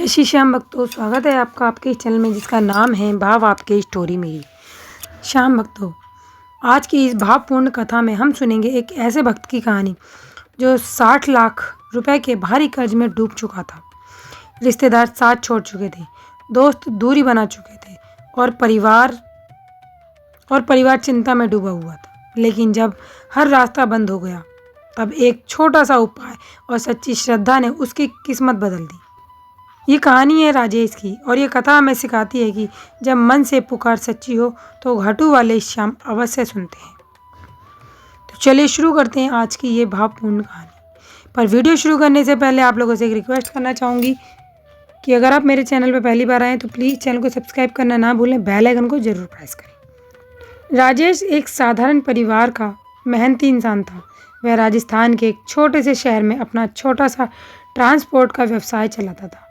जय श्री श्याम भक्तों, स्वागत है आपका आपके इस चैनल में जिसका नाम है भाव आपके स्टोरी मेरी। श्याम भक्तों, आज की इस भावपूर्ण कथा में हम सुनेंगे एक ऐसे भक्त की कहानी जो 60 लाख रुपए के भारी कर्ज में डूब चुका था। रिश्तेदार साथ छोड़ चुके थे, दोस्त दूरी बना चुके थे और परिवार चिंता में डूबा हुआ था। लेकिन जब हर रास्ता बंद हो गया, तब एक छोटा सा उपाय और सच्ची श्रद्धा ने उसकी किस्मत बदल दी। ये कहानी है राजेश की और ये कथा हमें सिखाती है कि जब मन से पुकार सच्ची हो तो घाटू वाले श्याम अवश्य सुनते हैं। तो चलिए शुरू करते हैं आज की ये भावपूर्ण कहानी। पर वीडियो शुरू करने से पहले आप लोगों से एक रिक्वेस्ट करना चाहूँगी कि अगर आप मेरे चैनल पर पहली बार आएँ तो प्लीज़ चैनल को सब्सक्राइब करना ना भूलें, बेल आइकन को ज़रूर प्रेस करें। राजेश एक साधारण परिवार का मेहनती इंसान था। वह राजस्थान के एक छोटे से शहर में अपना छोटा सा ट्रांसपोर्ट का व्यवसाय चलाता था।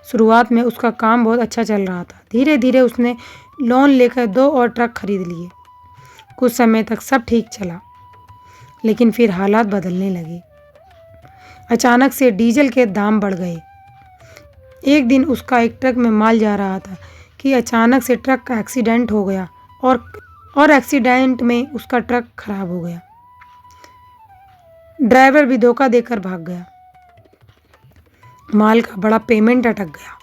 शुरुआत में उसका काम बहुत अच्छा चल रहा था। धीरे धीरे उसने लोन लेकर 2 और ट्रक खरीद लिए। कुछ समय तक सब ठीक चला, लेकिन फिर हालात बदलने लगे। अचानक से डीजल के दाम बढ़ गए। एक दिन उसका एक ट्रक में माल जा रहा था कि अचानक से ट्रक का एक्सीडेंट हो गया और एक्सीडेंट में उसका ट्रक खराब हो गया। ड्राइवर भी धोखा देकर भाग गया। माल का बड़ा पेमेंट अटक गया।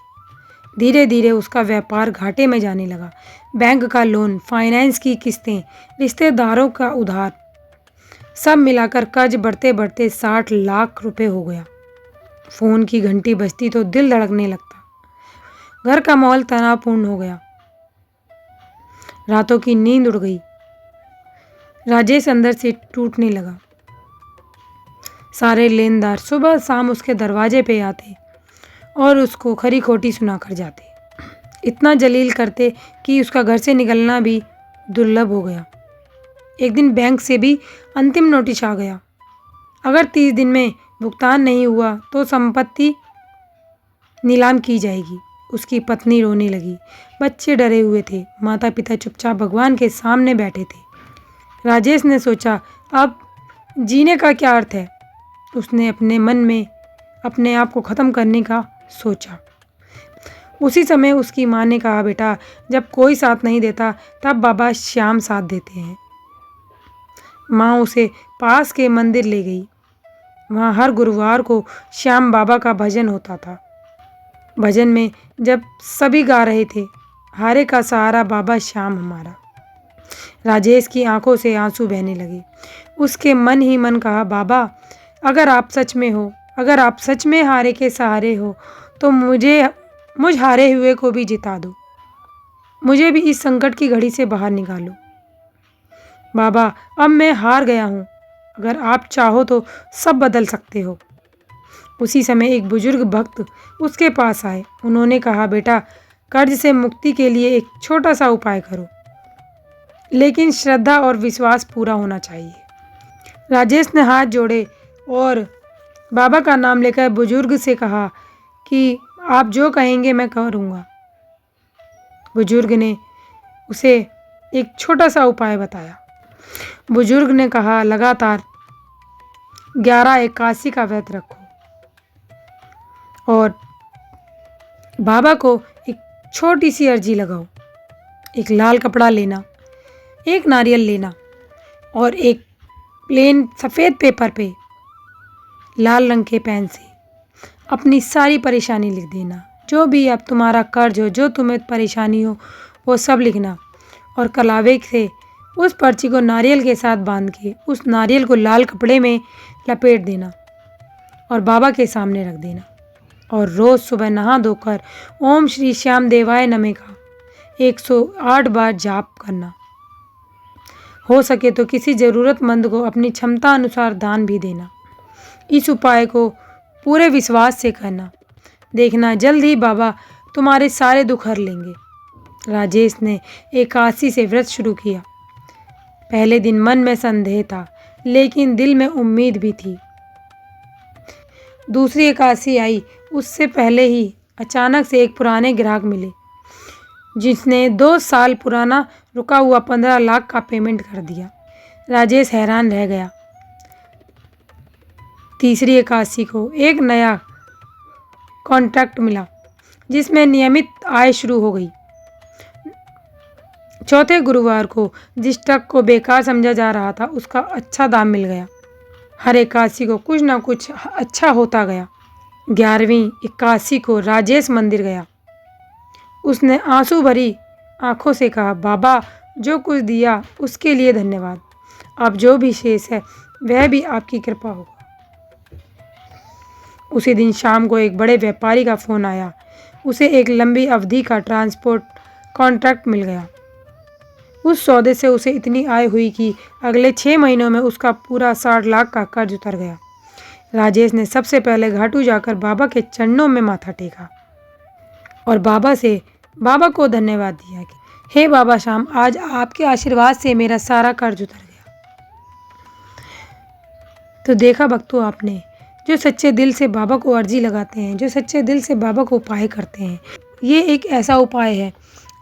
धीरे धीरे उसका व्यापार घाटे में जाने लगा। बैंक का लोन, फाइनेंस की किस्तें, रिश्तेदारों का उधार, सब मिलाकर कर्ज बढ़ते बढ़ते 60 लाख रुपए हो गया। फोन की घंटी बजती तो दिल धड़कने लगता। घर का माहौल तनावपूर्ण हो गया। रातों की नींद उड़ गई। राजेश अंदर से टूटने लगा। सारे लेनदार सुबह शाम उसके दरवाजे पे आते और उसको खरी खोटी सुना कर जाते। इतना जलील करते कि उसका घर से निकलना भी दुर्लभ हो गया। एक दिन बैंक से भी अंतिम नोटिस आ गया। अगर 30 दिन में भुगतान नहीं हुआ तो संपत्ति नीलाम की जाएगी। उसकी पत्नी रोने लगी। बच्चे डरे हुए थे। माता पिता चुपचाप भगवान के सामने बैठे थे। राजेश ने सोचा, अब जीने का क्या अर्थ है। उसने अपने मन में अपने आप को ख़त्म करने का सोचा। उसी समय उसकी माँ ने कहा, बेटा, जब कोई साथ नहीं देता तब बाबा श्याम साथ देते हैं। माँ उसे पास के मंदिर ले गई। वहाँ हर गुरुवार को श्याम बाबा का भजन होता था। भजन में जब सभी गा रहे थे, हारे का सहारा बाबा श्याम हमारा, राजेश की आंखों से आंसू बहने लगे। उसके मन ही मन कहा, बाबा, अगर आप सच में हारे के सहारे हो तो मुझ हारे हुए को भी जिता दो। मुझे भी इस संकट की घड़ी से बाहर निकालो। बाबा, अब मैं हार गया हूँ। अगर आप चाहो तो सब बदल सकते हो। उसी समय एक बुजुर्ग भक्त उसके पास आए। उन्होंने कहा, बेटा, कर्ज से मुक्ति के लिए एक छोटा सा उपाय करो, लेकिन श्रद्धा और विश्वास पूरा होना चाहिए। राजेश ने हाथ जोड़े और बाबा का नाम लेकर बुजुर्ग से कहा कि आप जो कहेंगे मैं करूँगा। बुजुर्ग ने उसे एक छोटा सा उपाय बताया। बुजुर्ग ने कहा, लगातार 1181 का व्रत रखो और बाबा को एक छोटी सी अर्जी लगाओ। एक लाल कपड़ा लेना, एक नारियल लेना और एक प्लेन सफ़ेद पेपर पे लाल रंग के पेन से अपनी सारी परेशानी लिख देना। जो भी अब तुम्हारा कर्ज हो, जो तुम्हें परेशानी हो, वो सब लिखना और कलावे से उस पर्ची को नारियल के साथ बांध के उस नारियल को लाल कपड़े में लपेट देना और बाबा के सामने रख देना। और रोज़ सुबह नहा धोकर ओम श्री श्याम देवाय नमः का 108 बार जाप करना। हो सके तो किसी ज़रूरतमंद को अपनी क्षमता अनुसार दान भी देना। इस उपाय को पूरे विश्वास से करना। देखना, जल्द ही बाबा तुम्हारे सारे दुख हर लेंगे। राजेश ने 81 से व्रत शुरू किया। पहले दिन मन में संदेह था, लेकिन दिल में उम्मीद भी थी। दूसरी 81 आई। उससे पहले ही अचानक से एक पुराने ग्राहक मिले, जिसने 2 साल पुराना रुका हुआ 15 लाख का पेमेंट कर दिया। राजेश हैरान रह गया। तीसरी 81 को एक नया कॉन्ट्रैक्ट मिला जिसमें नियमित आय शुरू हो गई। चौथे गुरुवार को जिस ट्रक को बेकार समझा जा रहा था उसका अच्छा दाम मिल गया। हर एकादशी को कुछ ना कुछ अच्छा होता गया। 11वीं एकादशी को राजेश मंदिर गया। उसने आंसू भरी आंखों से कहा, बाबा जो कुछ दिया उसके लिए धन्यवाद। अब जो भी शेष है वह भी आपकी कृपा होगा। उसी दिन शाम को एक बड़े व्यापारी का फोन आया। उसे एक लंबी अवधि का ट्रांसपोर्ट कॉन्ट्रैक्ट मिल गया। उस सौदे से उसे इतनी आय हुई कि अगले 6 महीनों में उसका पूरा 60 लाख का कर्ज उतर गया। राजेश ने सबसे पहले घाटू जाकर बाबा के चरणों में माथा टेका और बाबा को धन्यवाद दिया कि हे बाबा श्याम, आज आपके आशीर्वाद से मेरा सारा कर्ज उतर गया। तो देखा भक्तों आपने, जो सच्चे दिल से बाबा को अर्जी लगाते हैं, जो सच्चे दिल से बाबा को उपाय करते हैं, ये एक ऐसा उपाय है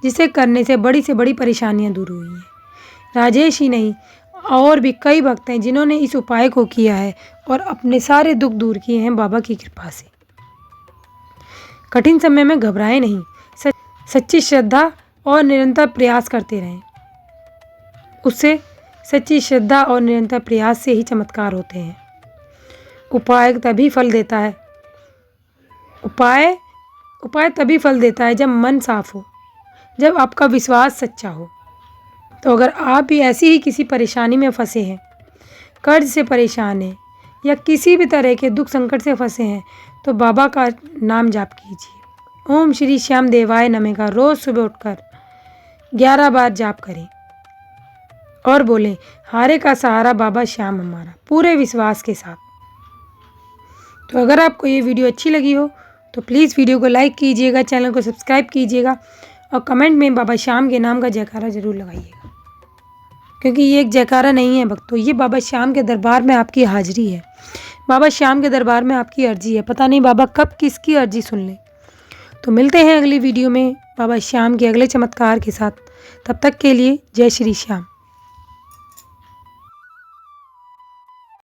जिसे करने से बड़ी परेशानियां दूर हुई हैं। राजेश ही नहीं, और भी कई भक्त हैं जिन्होंने इस उपाय को किया है और अपने सारे दुख दूर किए हैं बाबा की कृपा से। कठिन समय में घबराएं नहीं, सच्ची श्रद्धा और निरंतर प्रयास करते रहें। उससे सच्ची श्रद्धा और निरंतर प्रयास से ही चमत्कार होते हैं। उपाय तभी फल देता है उपाय तभी फल देता है जब मन साफ हो, जब आपका विश्वास सच्चा हो। तो अगर आप भी ऐसी ही किसी परेशानी में फंसे हैं, कर्ज से परेशान हैं या किसी भी तरह के दुख संकट से फंसे हैं, तो बाबा का नाम जाप कीजिए। ओम श्री श्याम देवाय नमः का रोज सुबह उठकर 11 बार जाप करें और बोलें, हारे का सहारा बाबा श्याम हमारा, पूरे विश्वास के साथ। तो अगर आपको ये वीडियो अच्छी लगी हो तो प्लीज़ वीडियो को लाइक कीजिएगा, चैनल को सब्सक्राइब कीजिएगा और कमेंट में बाबा श्याम के नाम का जयकारा जरूर लगाइएगा, क्योंकि ये एक जयकारा नहीं है भक्तों, ये बाबा श्याम के दरबार में आपकी हाजिरी है। बाबा श्याम के दरबार में आपकी अर्जी है। पता नहीं बाबा कब किसकी अर्जी सुन ले। तो मिलते हैं अगली वीडियो में बाबा श्याम के अगले चमत्कार के साथ। तब तक के लिए जय श्री श्याम।